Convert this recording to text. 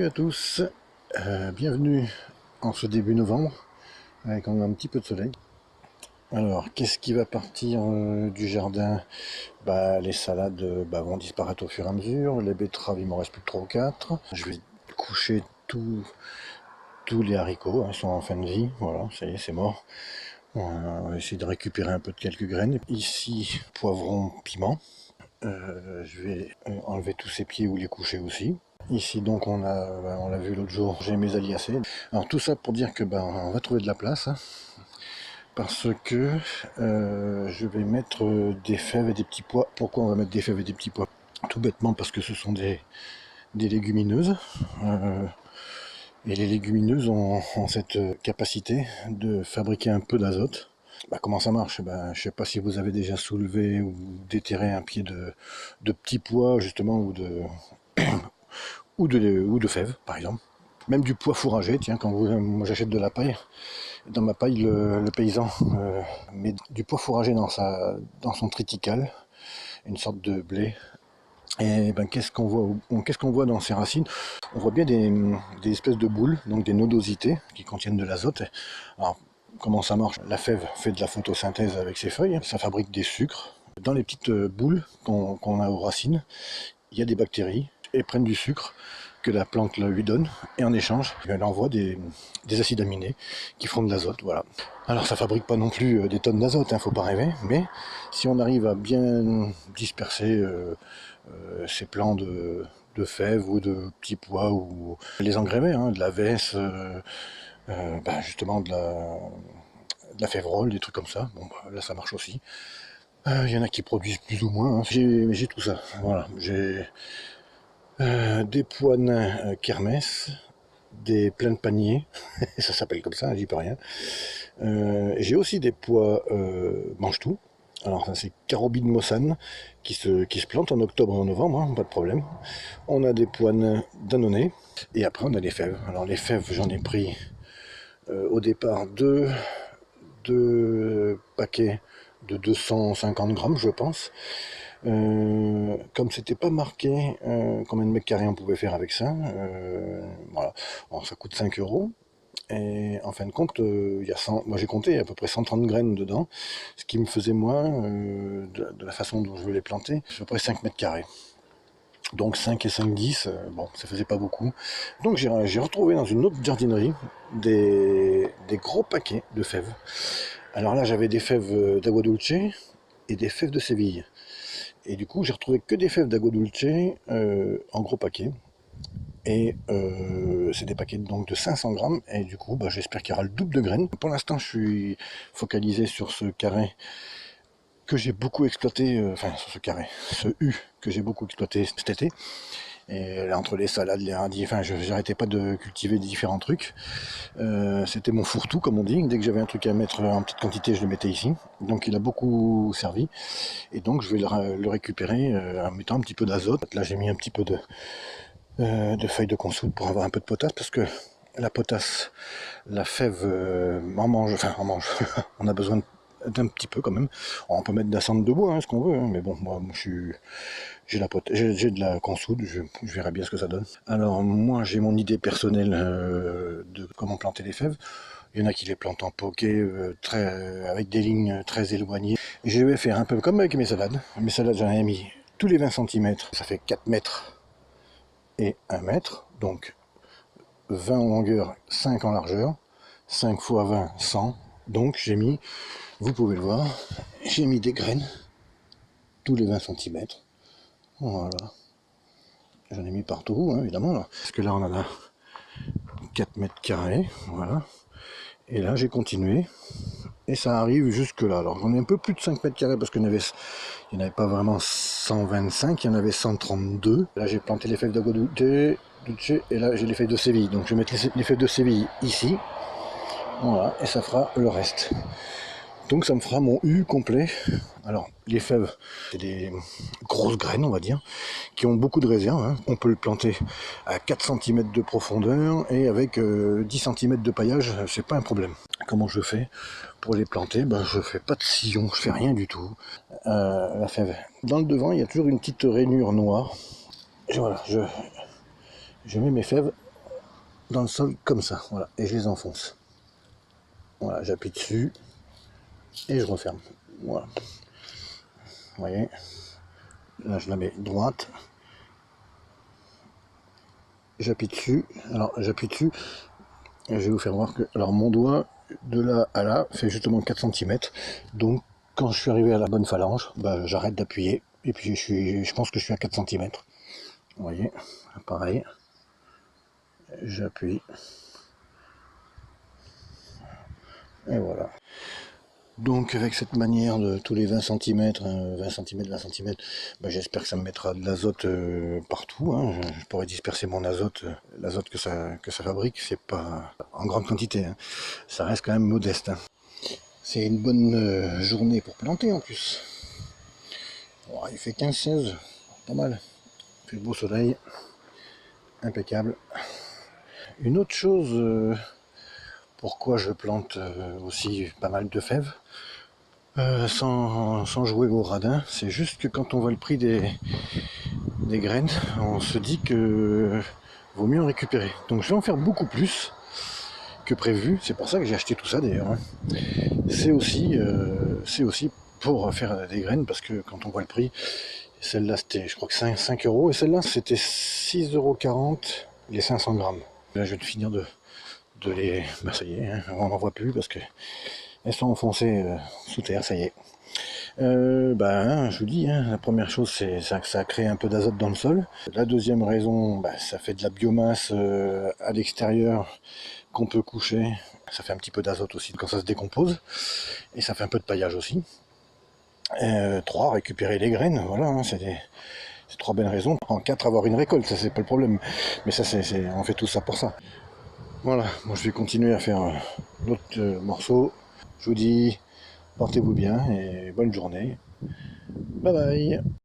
à tous, bienvenue en ce début novembre avec un petit peu de soleil. Alors, qu'est-ce qui va partir du jardin? Les salades vont disparaître au fur et à mesure, les betteraves il m'en reste plus que 3 ou 4. Je vais coucher tous les haricots, ils sont en fin de vie, voilà, ça y est, c'est mort. On va essayer de récupérer un peu de quelques graines. Ici, poivron, piment. Je vais enlever tous ces pieds ou les coucher aussi. Ici donc on l'a vu l'autre jour, j'ai mes aliacées. Alors tout ça pour dire que on va trouver de la place, hein, parce que je vais mettre des fèves et des petits pois. Pourquoi on va mettre des fèves et des petits pois? Tout bêtement parce que ce sont des légumineuses. Et les légumineuses ont cette capacité de fabriquer un peu d'azote. Comment ça marche? Je ne sais pas si vous avez déjà soulevé ou déterré un pied de petits pois justement ou de fèves par exemple. Même du pois fourragé, tiens, moi j'achète de la paille. Dans ma paille, le paysan met du pois fourragé dans son triticale, une sorte de blé. Et qu'est-ce qu'on voit dans ces racines? On voit bien des espèces de boules, donc des nodosités qui contiennent de l'azote. Alors, comment ça marche? La fève fait de la photosynthèse avec ses feuilles, ça fabrique des sucres. Dans les petites boules qu'on a aux racines, il y a des bactéries, elles prennent du sucre que la plante lui donne, et en échange, elle envoie des acides aminés qui font de l'azote, voilà. Alors ça fabrique pas non plus des tonnes d'azote, faut pas rêver, mais si on arrive à bien disperser ces plants de fèves ou de petits pois ou les engrais, de la vesse, justement de la févrole, des trucs comme ça, là ça marche aussi. Il y en a qui produisent plus ou moins, j'ai tout ça, voilà, j'ai des pois nains kermesse, des pleins de paniers, ça s'appelle comme ça, j'y peux rien. J'ai aussi des pois mange-tout. Alors ça c'est Carobide mossane qui se plante en octobre et en novembre, pas de problème. On a des pois nains danonnés, et après on a les fèves. Alors les fèves, j'en ai pris au départ deux paquets de 250 grammes je pense. Comme c'était pas marqué combien de mètres carrés on pouvait faire avec ça, voilà. Alors, ça coûte 5 €. Et en fin de compte, moi j'ai compté à peu près 130 graines dedans, ce qui me faisait moi, de la façon dont je veux les planter, à peu près 5 mètres carrés. Donc 5 et 5, 10, ça faisait pas beaucoup. Donc j'ai retrouvé dans une autre jardinerie des gros paquets de fèves. Alors là j'avais des fèves d'Aguadulce et des fèves de Séville. Et du coup j'ai retrouvé que des fèves d'Aguadulce en gros paquets. Et c'est des paquets donc de 500 grammes, et du coup j'espère qu'il y aura le double de graines. Pour l'instant je suis focalisé sur ce carré que j'ai beaucoup exploité, ce U que j'ai beaucoup exploité cet été. Et là, entre les salades, les radis, j'arrêtais pas de cultiver différents trucs. C'était mon fourre-tout comme on dit, dès que j'avais un truc à mettre en petite quantité je le mettais ici. Donc il a beaucoup servi, et donc je vais le récupérer en mettant un petit peu d'azote. Là j'ai mis un petit peu de feuilles de consoude pour avoir un peu de potasse, parce que la potasse, la fève en mange, on a besoin d'un petit peu quand même. On peut mettre de la cendre de bois, ce qu'on veut, mais bon, moi j'ai de la consoude, je verrai bien ce que ça donne. Alors moi j'ai mon idée personnelle de comment planter les fèves. Il y en a qui les plantent en poquet, avec des lignes très éloignées. Et je vais faire un peu comme avec mes salades. Mes salades j'en ai mis tous les 20 cm, ça fait 4 mètres et 1 mètre, donc 20 en longueur, 5 en largeur, 5 x 20, 100. Donc j'ai mis, vous pouvez le voir, j'ai mis des graines tous les 20 cm. Voilà. J'en ai mis partout, évidemment. Là. Parce que là on en a 4 mètres carrés, voilà. Et là j'ai continué, et ça arrive jusque là. Alors j'en ai un peu plus de 5 mètres carrés, parce qu'il n'y en avait pas vraiment 125, il y en avait 132. Là j'ai planté les fèves d'Aguadulce, et là j'ai les fèves de Séville. Donc je vais mettre les fèves de Séville ici, voilà, et ça fera le reste. Donc ça me fera mon U complet. Alors les fèves, c'est des grosses graines on va dire, qui ont beaucoup de réserve. On peut le planter à 4 cm de profondeur, et avec 10 cm de paillage, c'est pas un problème. Comment je fais pour les planter? Je fais pas de sillon, je fais rien du tout. La fève, dans le devant il y a toujours une petite rainure noire. Et voilà, je mets mes fèves dans le sol comme ça, voilà, et je les enfonce. Voilà, j'appuie dessus et je referme. Voilà. Vous voyez, là je la mets droite. J'appuie dessus. Alors j'appuie dessus. Je vais vous faire voir que alors mon doigt de là à là fait justement 4 cm. Donc quand je suis arrivé à la bonne phalange, bah, j'arrête d'appuyer. Et puis je pense que je suis à 4 cm. Vous voyez, pareil. J'appuie. Et voilà. Donc avec cette manière de tous les 20 cm, 20 cm, 20 cm, ben, j'espère que ça me mettra de l'azote partout. Hein. Je pourrais disperser mon azote, l'azote que ça fabrique, c'est pas en grande quantité. Hein. Ça reste quand même modeste. Hein. C'est une bonne journée pour planter en plus. Bon, il fait 15-16, pas mal. Il fait beau soleil, impeccable. Une autre chose, pourquoi je plante aussi pas mal de fèves, sans jouer au radin, c'est juste que quand on voit le prix des graines, on se dit que vaut mieux en récupérer. Donc je vais en faire beaucoup plus que prévu, c'est pour ça que j'ai acheté tout ça d'ailleurs. Hein. C'est aussi pour faire des graines, parce que quand on voit le prix, celle-là c'était je crois que 5 euros, et celle-là c'était 6,40 € les 500 grammes. Là je viens de finir de les... Bah ça y est, hein, on n'en voit plus parce que elles sont enfoncées sous terre, ça y est. Je vous dis, hein, la première chose, c'est ça, que ça crée un peu d'azote dans le sol. La deuxième raison, ça fait de la biomasse à l'extérieur qu'on peut coucher. Ça fait un petit peu d'azote aussi quand ça se décompose. Et ça fait un peu de paillage aussi. 3, récupérer les graines. Voilà, hein, c'est 3 belles raisons. En 4, avoir une récolte, ça c'est pas le problème. Mais ça, on fait tout ça pour ça. Voilà, moi je vais continuer à faire l'autre morceau. Je vous dis, portez-vous bien et bonne journée. Bye bye.